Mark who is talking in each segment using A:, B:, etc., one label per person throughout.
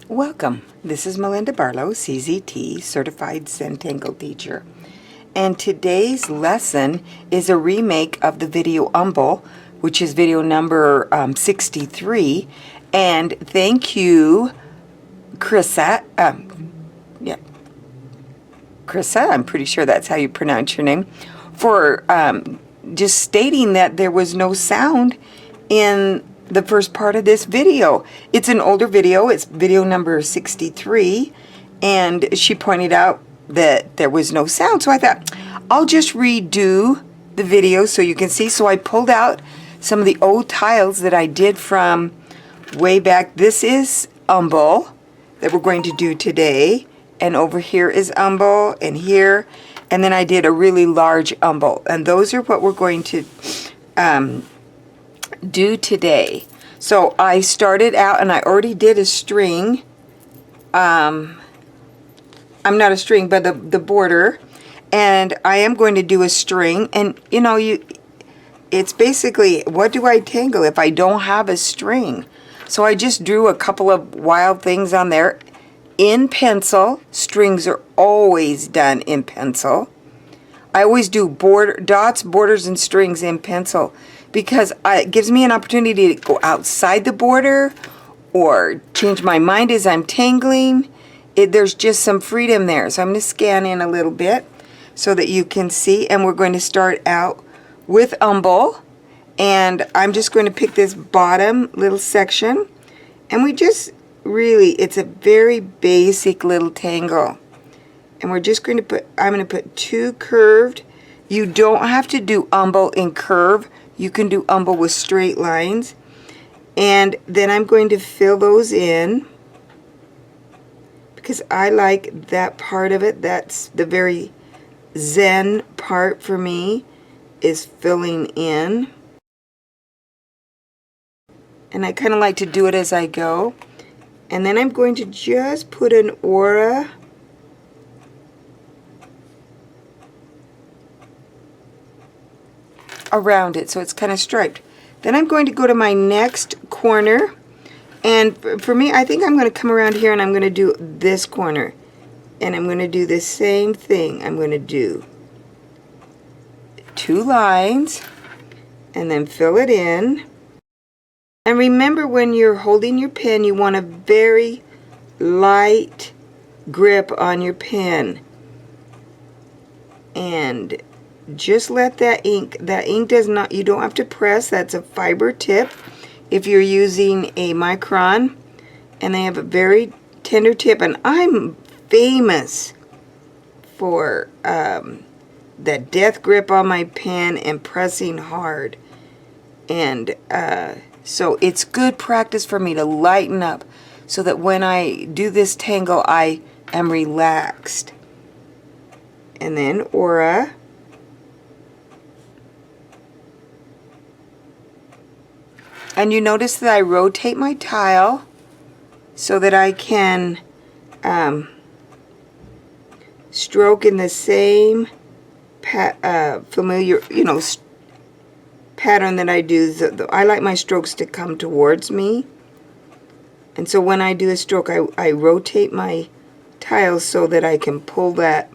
A: Welcome. This is Melinda Barlow, CZT, Certified Zentangle Teacher. And today's lesson is a remake of the video Umble, which is video number 63. And thank you, Chrissa. Chrissa, I'm pretty sure that's how you pronounce your name, for just stating that there was no sound in the first part of this video. It's an older video. It's video number 63, and she pointed out that there was no sound. So I thought, I'll just redo the video so you can see. So I pulled out some of the old tiles that I did from way back. This is Umble that we're going to do today. And over here is Umble, and here. And then I did a really large Umble. And those are what we're going to do today. So I started out and I already did a string. I'm not a string, but the border. And I am going to do a string. And you know, it's basically, what do I tangle if I don't have a string? So I just drew a couple of wild things on there in pencil. Strings are always done in pencil. I always do dots, borders, and strings in pencil because it gives me an opportunity to go outside the border or change my mind as I'm tangling. There's just some freedom there. So I'm going to scan in a little bit so that you can see. And we're going to start out with Umble. And I'm just going to pick this bottom little section. And we just really, it's a very basic little tangle. And we're just going to put, I'm going to put two curved. You don't have to do Umble in curve. You can do Umble with straight lines. And then I'm going to fill those in because I like that part of it. That's the very zen part for me, is filling in. And I kind of like to do it as I go. And then I'm going to just put an aura around it so it's kind of striped. Then I'm going to go to my next corner, and for me, I think I'm going to come around here and I'm going to do this corner, and I'm going to do the same thing. I'm going to do two lines and then fill it in. And remember, when you're holding your pen, you want a very light grip on your pen. And just let that ink does not, you don't have to press. That's a fiber tip if you're using a micron. And they have a very tender tip. And I'm famous for that death grip on my pen and pressing hard. And so it's good practice for me to lighten up so that when I do this tangle, I am relaxed. And then aura. And you notice that I rotate my tile so that I can stroke in the same familiar, you know, pattern that I do. I like my strokes to come towards me. And so when I do a stroke, I rotate my tiles so that I can pull that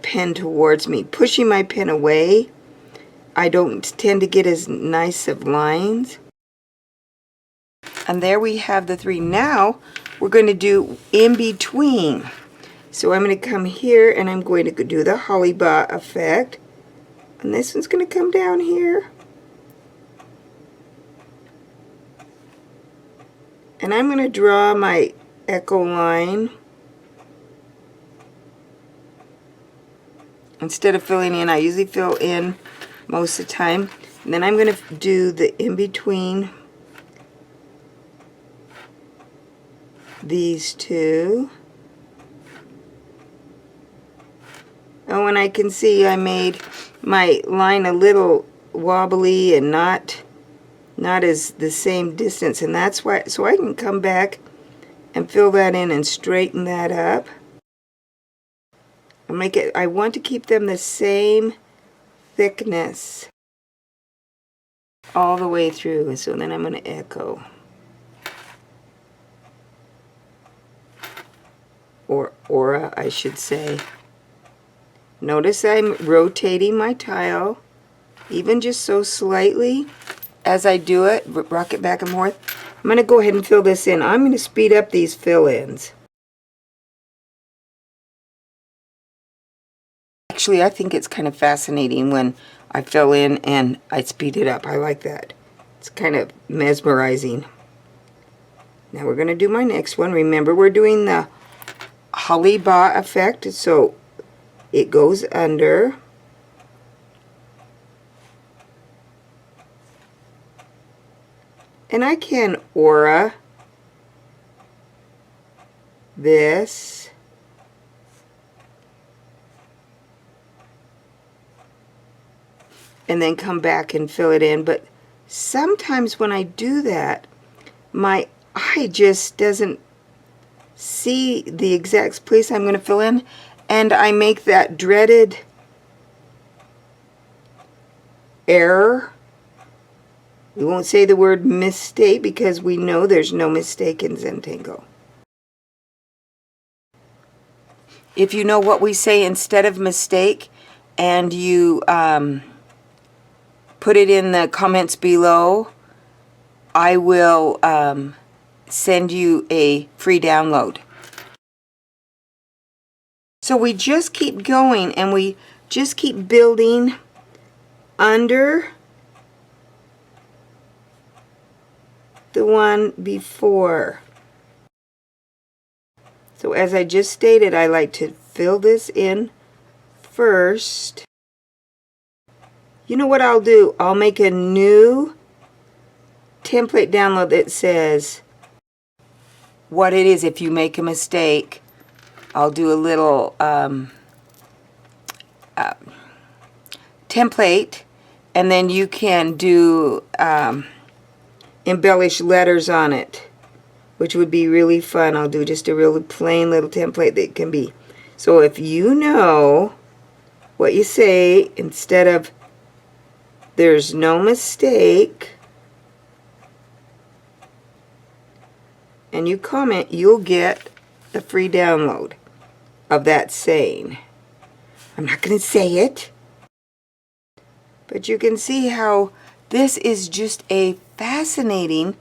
A: pen towards me. Pushing my pen away, I don't tend to get as nice of lines. And there we have the three. Now we're going to do in between. So I'm going to come here and I'm going to do the Hollybaugh effect. And this one's going to come down here. And I'm going to draw my echo line. Instead of filling in, I usually fill in most of the time. And then I'm going to do the in-between these two. Oh, and I can see I made my line a little wobbly and not as the same distance, and that's why, so I can come back and fill that in and straighten that up. And make it, I want to keep them the same thickness all the way through. So then I'm going to echo. or aura, I should say. Notice I'm rotating my tile, even just so slightly as I do it, rock it back and forth. I'm going to go ahead and fill this in. I'm going to speed up these fill-ins. Actually, I think it's kind of fascinating when I fill in and I speed it up. I like that. It's kind of mesmerizing. Now we're going to do my next one. Remember, we're doing the Holly Ba effect, so it goes under. And I can aura this. And then come back and fill it in. But sometimes when I do that, my eye just doesn't see the exact place I'm going to fill in. And I make that dreaded error. We won't say the word mistake because we know there's no mistake in Zentangle. If you know what we say instead of mistake and you put it in the comments below, I will send you a free download. So we just keep going and we just keep building under the one before. So as I just stated, I like to fill this in first. You know what I'll do? I'll make a new template download that says what it is. If you make a mistake, I'll do a little template, and then you can do embellish letters on it, which would be really fun. I'll do just a really plain little template that can be. So if you know what you say, instead of there's no mistake, and you comment, you'll get the free download of that saying. I'm not going to say it, but you can see how this is just a fascinating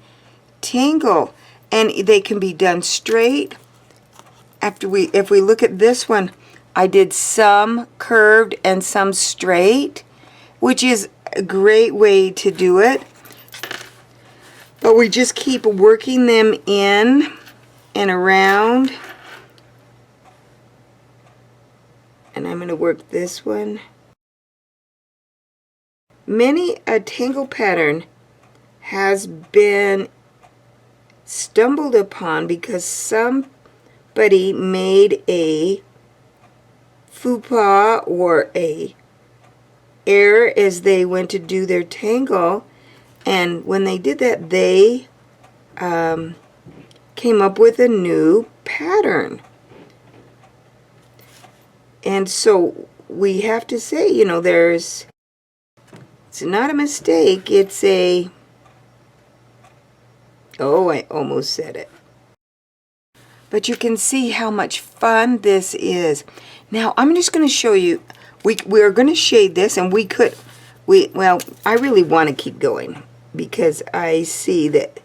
A: tangle, and they can be done straight. If we look at this one, I did some curved and some straight, which is a great way to do it. But we just keep working them in and around. And I'm going to work this one. Many a tangle pattern has been stumbled upon because somebody made a faux pas or a error as they went to do their tangle, and when they did that, they came up with a new pattern. And so we have to say, you know, it's not a mistake, it's a, oh, I almost said it. But you can see how much fun this is. Now, I'm just going to show you, we're going to shade this, and well, I really want to keep going because I see that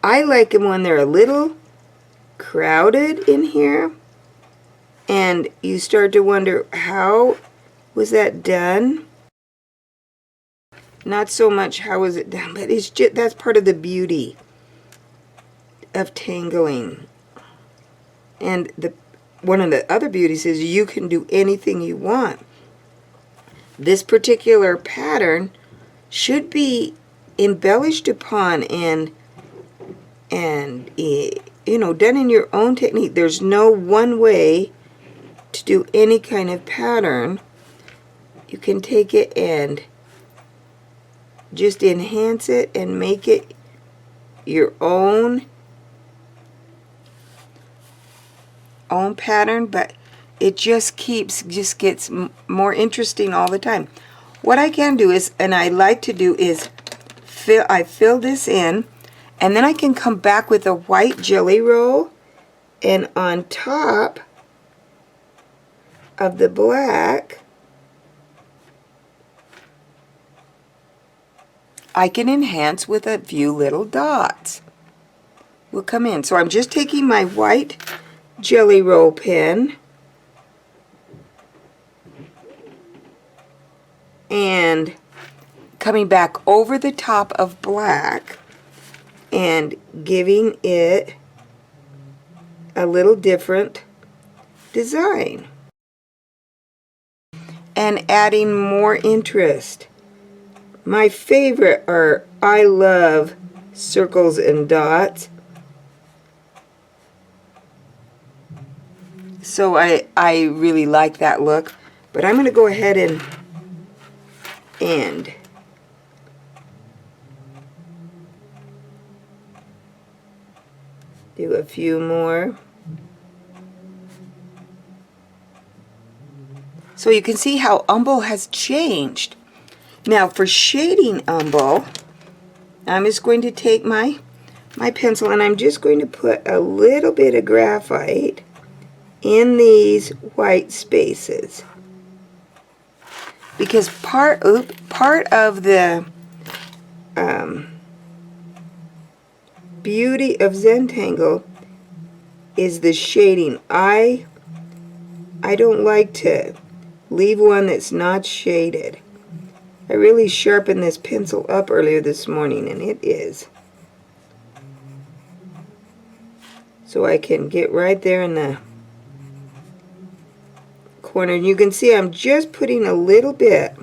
A: I like them when they're a little crowded in here, and you start to wonder, how was that done? Not so much how was it done, but it's just, that's part of the beauty of tangling. And one of the other beauties is you can do anything you want. This particular pattern should be embellished upon and you know, done in your own technique. There's no one way to do any kind of pattern. You can take it and just enhance it and make it your own pattern, but it just gets more interesting all the time. What I can do is, and I like to do, is I fill this in, and then I can come back with a white jelly roll, and on top of the black, I can enhance with a few little dots. Will come in. So I'm just taking my white Jelly Roll pen and coming back over the top of black and giving it a little different design and adding more interest. My favorite are, I love circles and dots. So I really like that look, but I'm going to go ahead and do a few more. So you can see how Umbel has changed. Now for shading Umbel, I'm just going to take my pencil and I'm just going to put a little bit of graphite in these white spaces. Because part of the beauty of Zentangle is the shading. I don't like to leave one that's not shaded. I really sharpened this pencil up earlier this morning, and it is. So I can get right there in the corner. And you can see I'm just putting a little bit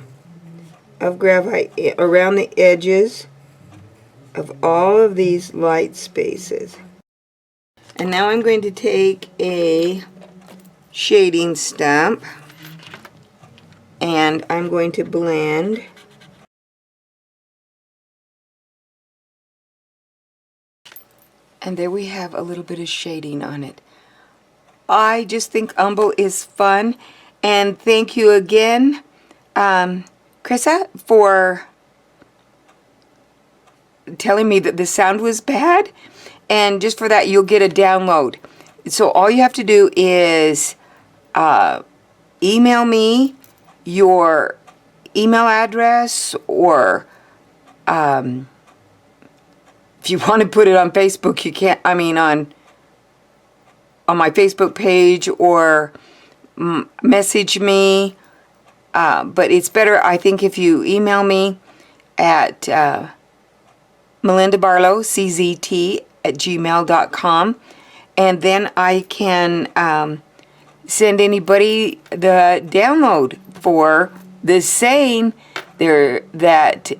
A: of graphite around the edges of all of these light spaces. And now I'm going to take a shading stump and I'm going to blend. And there we have a little bit of shading on it. I just think Umbel is fun. And thank you again, Krissa, for telling me that the sound was bad. And just for that, you'll get a download. So all you have to do is email me your email address, or if you want to put it on Facebook, you can't. I mean, on my Facebook page, or message me. But it's better, I think, if you email me at Melinda Barlow, CZT@gmail.com, and then I can send anybody the download for this saying there that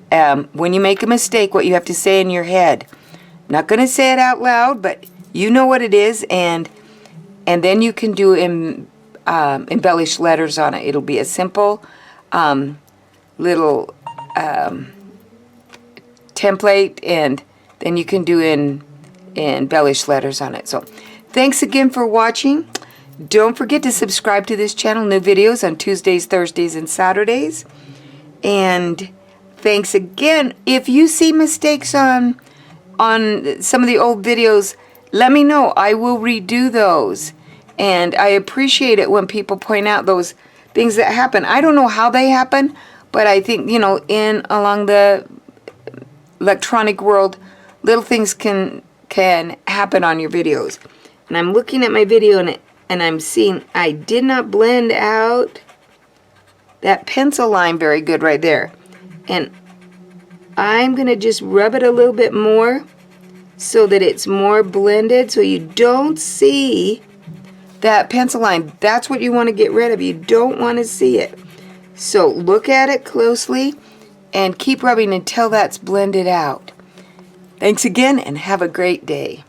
A: when you make a mistake, what you have to say in your head. I'm not going to say it out loud, but you know what it is, and then you can do embellished letters on it. It'll be a simple little template, and then you can do embellished letters on it. So thanks again for watching. Don't forget to subscribe to this channel. New videos on Tuesdays, Thursdays, and Saturdays. And thanks again. If you see mistakes on some of the old videos, let me know. I will redo those. And I appreciate it when people point out those things that happen. I don't know how they happen, but I think, you know, along the electronic world, little things can happen on your videos. And I'm looking at my video and I'm seeing I did not blend out that pencil line very good right there. And I'm going to just rub it a little bit more so that it's more blended, so you don't see that pencil line. That's what you want to get rid of. You don't want to see it. So look at it closely and keep rubbing until that's blended out. Thanks again and have a great day.